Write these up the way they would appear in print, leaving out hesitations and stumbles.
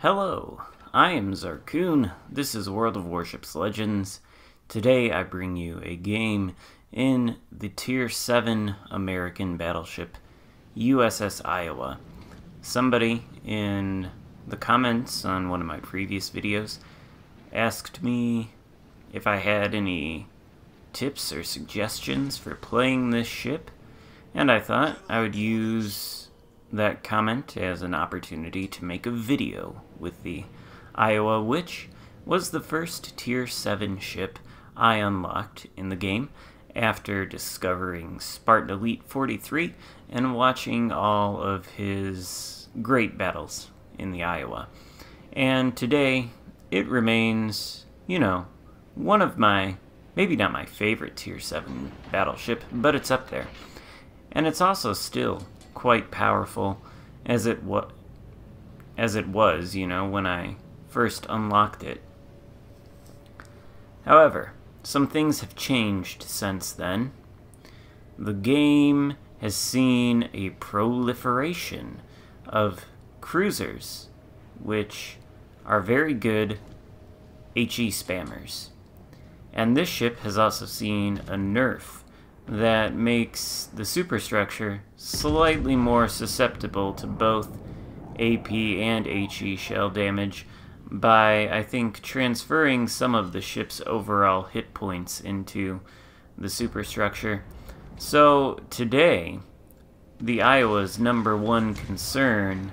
Hello, I am Xarkun. This is World of Warships Legends. Today I bring you a game in the Tier 7 American battleship, USS Iowa. Somebody in the comments on one of my previous videos asked me if I had any tips or suggestions for playing this ship, and I thought I would use that comment as an opportunity to make a video with the Iowa, which was the first Tier 7 ship I unlocked in the game after discovering Spartan Elite 43 and watching all of his great battles in the Iowa. And today, it remains, one of my, maybe not my favorite Tier 7 battleship, but it's up there. And it's also still quite powerful as it was, when I first unlocked it. However, some things have changed since then. The game has seen a proliferation of cruisers, which are very good HE spammers. And this ship has also seen a nerf that makes the superstructure slightly more susceptible to both AP and HE shell damage by, I think, transferring some of the ship's overall hit points into the superstructure. So today, the Iowa's #1 concern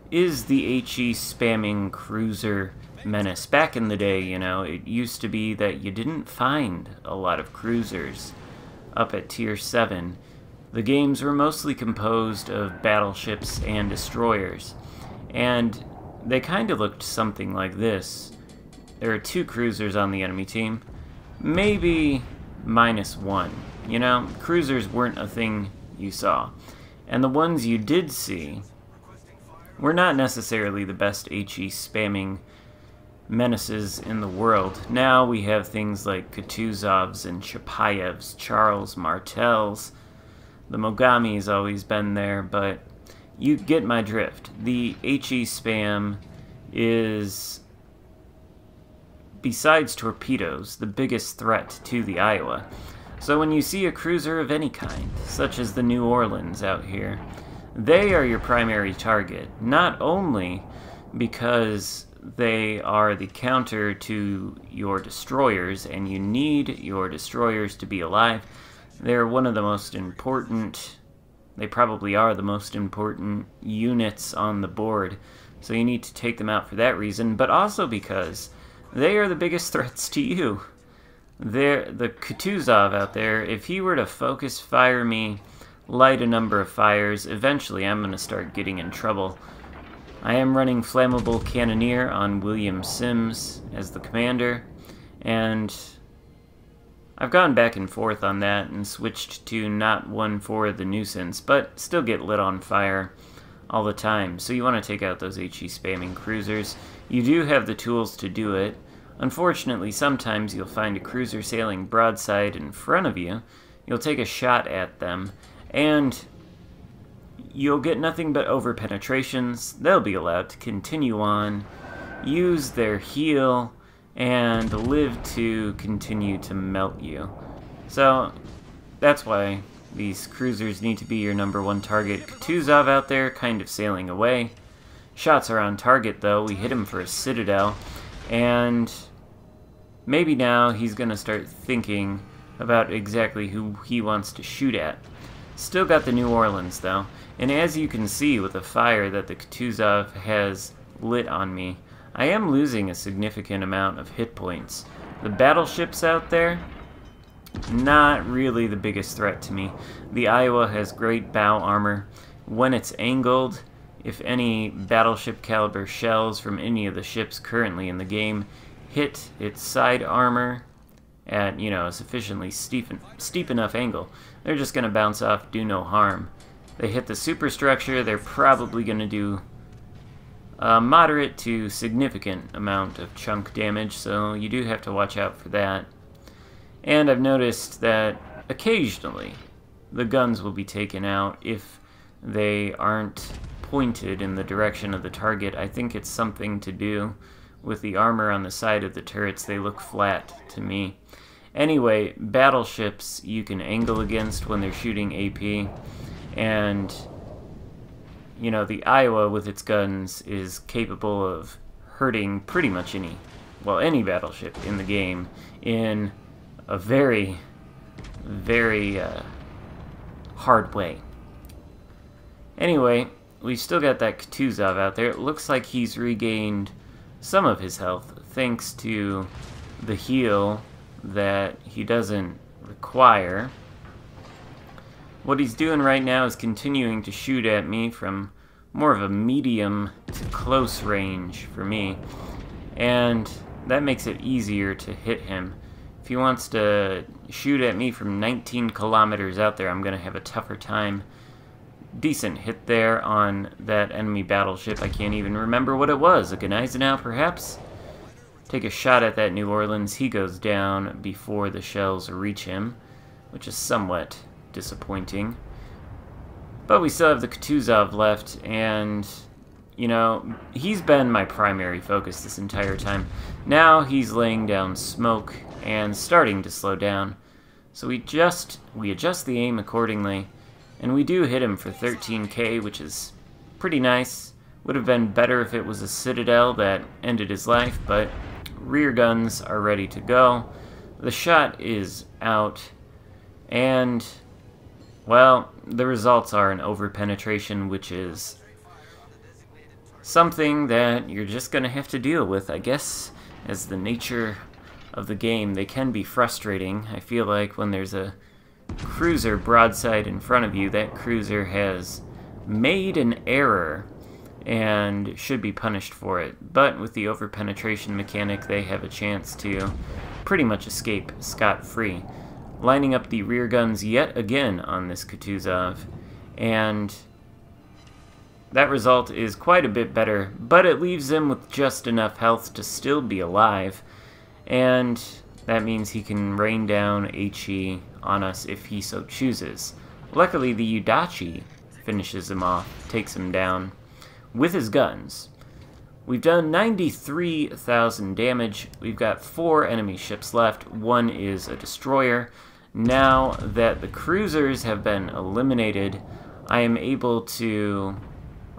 is the HE spamming cruiser menace. Back in the day, it used to be that you didn't find a lot of cruisers up at Tier 7. The games were mostly composed of battleships and destroyers, and they kind of looked something like this. There are 2 cruisers on the enemy team, maybe -1. Cruisers weren't a thing you saw, and the ones you did see were not necessarily the best HE spamming menaces in the world. Now we have things like Kutuzovs and Chapayevs, Charles Martels. The Mogami's always been there, but you get my drift. The HE spam is, besides torpedoes, the biggest threat to the Iowa. So when you see a cruiser of any kind, such as the New Orleans out here, they are your primary target, not only because they are the counter to your destroyers, and you need your destroyers to be alive. They're one of the most important, they probably are the most important units on the board, so you need to take them out for that reason, but also because they are the biggest threats to you. The Kutuzov out there, if he were to focus fire me, light a number of fires, eventually I'm going to start getting in trouble. I am running Flammable Cannoneer on William Sims as the commander, and I've gone back and forth on that and switched to not one for the nuisance, but still get lit on fire all the time. So you want to take out those HE spamming cruisers. You do have the tools to do it. Unfortunately, sometimes you'll find a cruiser sailing broadside in front of you. You'll take a shot at them, and you'll get nothing but over-penetrations. They'll be allowed to continue on, use their heal, and live to continue to melt you. So that's why these cruisers need to be your #1 target. Kutuzov out there kind of sailing away. Shots are on target though. We hit him for a citadel, and maybe now he's going to start thinking about exactly who he wants to shoot at. Still got the New Orleans though, and as you can see with the fire that the Kutuzov has lit on me, I am losing a significant amount of hit points. The battleships out there, not really the biggest threat to me. The Iowa has great bow armor. When it's angled, if any battleship caliber shells from any of the ships currently in the game hit its side armor at, a sufficiently steep enough angle, they're just going to bounce off, do no harm. They hit the superstructure, they're probably going to do a moderate to significant amount of chunk damage, so you do have to watch out for that. And I've noticed that occasionally the guns will be taken out if they aren't pointed in the direction of the target. I think it's something to do with the armor on the side of the turrets. They look flat to me. Anyway, battleships you can angle against when they're shooting AP, and you know, the Iowa with its guns is capable of hurting pretty much any battleship in the game in a very, very hard way. Anyway, we've still got that Kutuzov out there. It looks like he's regained some of his health thanks to the heal that he doesn't require. What he's doing right now is continuing to shoot at me from more of a medium to close range for me, and that makes it easier to hit him. If he wants to shoot at me from 19 kilometers out there, I'm going to have a tougher time. Decent hit there on that enemy battleship. I can't even remember what it was. A Gneisenau, perhaps? Take a shot at that New Orleans. He goes down before the shells reach him, which is somewhat disappointing. But we still have the Kutuzov left, and, you know, he's been my primary focus this entire time. Now he's laying down smoke and starting to slow down. So we adjust the aim accordingly, and we do hit him for 13k, which is pretty nice. Would have been better if it was a Citadel that ended his life, but rear guns are ready to go. The shot is out, and, well, the results are an over-penetration, which is something that you're just going to have to deal with, I guess, as the nature of the game. They can be frustrating. I feel like when there's a cruiser broadside in front of you, that cruiser has made an error and should be punished for it. But with the over-penetration mechanic, they have a chance to pretty much escape scot-free. Lining up the rear guns yet again on this Kutuzov, and that result is quite a bit better, but it leaves him with just enough health to still be alive, and that means he can rain down HE on us if he so chooses. Luckily, the Udachi finishes him off, takes him down with his guns. We've done 93,000 damage. We've got 4 enemy ships left. One is a destroyer. Now that the cruisers have been eliminated, I am able to,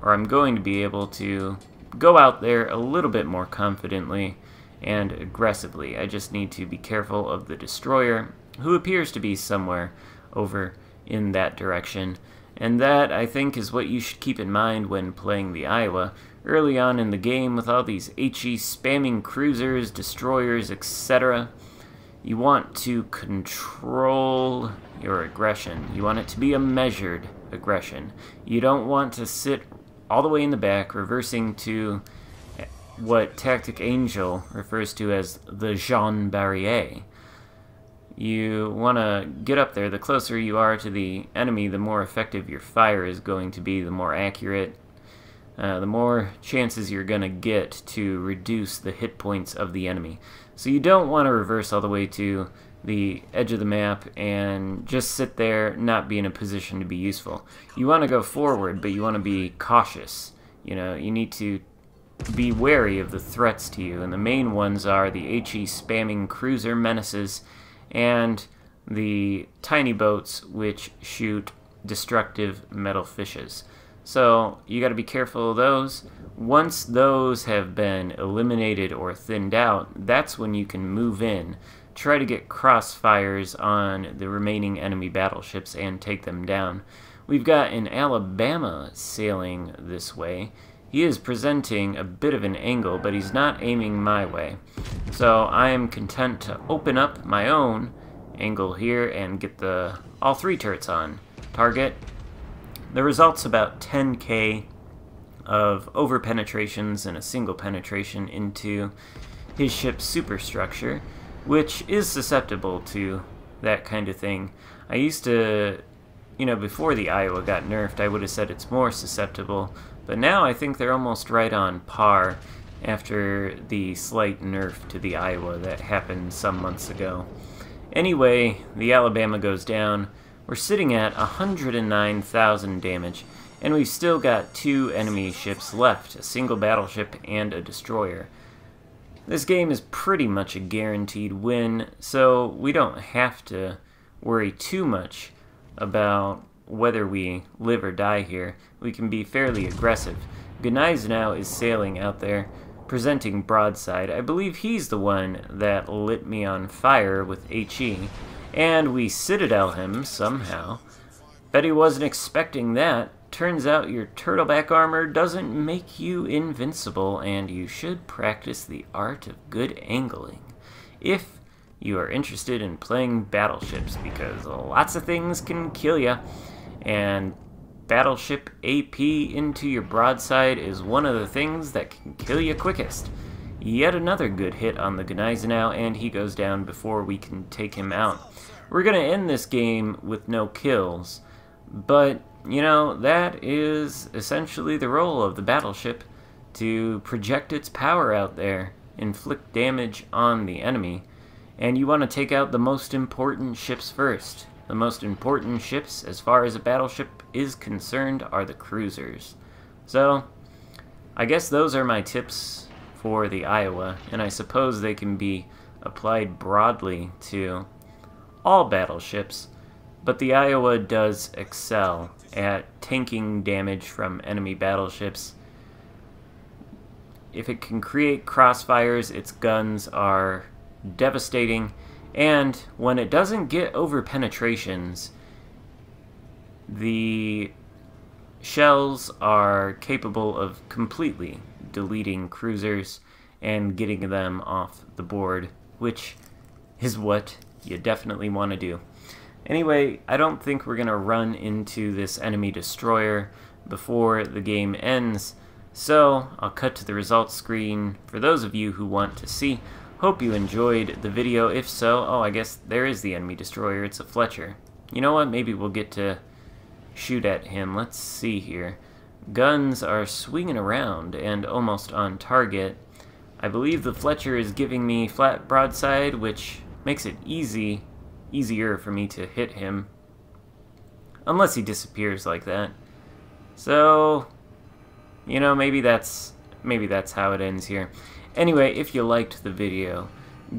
or I'm going to be able to, go out there a little bit more confidently and aggressively. I just need to be careful of the destroyer, who appears to be somewhere over in that direction. And that, I think, is what you should keep in mind when playing the Iowa. Early on in the game, with all these HE spamming cruisers, destroyers, etc., you want to control your aggression. You want it to be a measured aggression. You don't want to sit all the way in the back, reversing to what Tactic Angel refers to as the Jean Barrier. You want to get up there. The closer you are to the enemy, the more effective your fire is going to be, the more accurate, the more chances you're going to get to reduce the hit points of the enemy. So you don't want to reverse all the way to the edge of the map and just sit there, not be in a position to be useful. You want to go forward, but you want to be cautious. You know, you need to be wary of the threats to you, and the main ones are the HE spamming cruiser menaces and the tiny boats which shoot destructive metal fishes. So you got to be careful of those. Once those have been eliminated or thinned out, that's when you can move in, try to get crossfires on the remaining enemy battleships and take them down. We've got an Alabama sailing this way. He is presenting a bit of an angle, but he's not aiming my way. So I am content to open up my own angle here and get all 3 turrets on target. The result's about 10k of over-penetrations and a single penetration into his ship's superstructure, which is susceptible to that kind of thing. I used to, you know, before the Iowa got nerfed, I would have said it's more susceptible, but now I think they're almost right on par after the slight nerf to the Iowa that happened some months ago. Anyway, the Alabama goes down. We're sitting at 109,000 damage, And we've still got 2 enemy ships left, a single battleship and a destroyer. This game is pretty much a guaranteed win, so we don't have to worry too much about whether we live or die here. We can be fairly aggressive. Gneisenau is sailing out there, presenting broadside. I believe he's the one that lit me on fire with HE, and we citadel him somehow. Bet he wasn't expecting that. Turns out your turtleback armor doesn't make you invincible, and you should practice the art of good angling if you are interested in playing battleships, because lots of things can kill you, and battleship AP into your broadside is one of the things that can kill you quickest. Yet another good hit on the Gneisenau, and he goes down before we can take him out. We're going to end this game with no kills, but you know, that is essentially the role of the battleship, to project its power out there, inflict damage on the enemy, and you want to take out the most important ships first. The most important ships, as far as a battleship is concerned, are the cruisers. So, I guess those are my tips for the Iowa, and I suppose they can be applied broadly to all battleships, but the Iowa does excel at tanking damage from enemy battleships. If it can create crossfires, its guns are devastating, and when it doesn't get over penetrations, the shells are capable of completely deleting cruisers and getting them off the board, which is what you definitely want to do. Anyway, I don't think we're going to run into this enemy destroyer before the game ends, so I'll cut to the results screen for those of you who want to see. Hope you enjoyed the video. If so, oh, I guess there is the enemy destroyer. It's a Fletcher. You know what? Maybe we'll get to shoot at him. Let's see here. Guns are swinging around and almost on target. I believe the Fletcher is giving me flat broadside, which makes it easier for me to hit him, unless he disappears like that. So, you know, maybe that's how it ends here. Anyway, if you liked the video,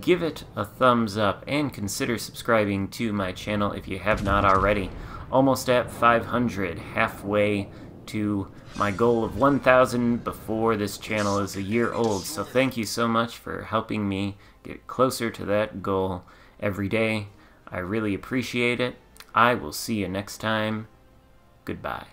give it a thumbs up and consider subscribing to my channel if you have not already. Almost at 500, halfway to my goal of 1,000 before this channel is a year old. So thank you so much for helping me get closer to that goal every day. I really appreciate it. I will see you next time. Goodbye.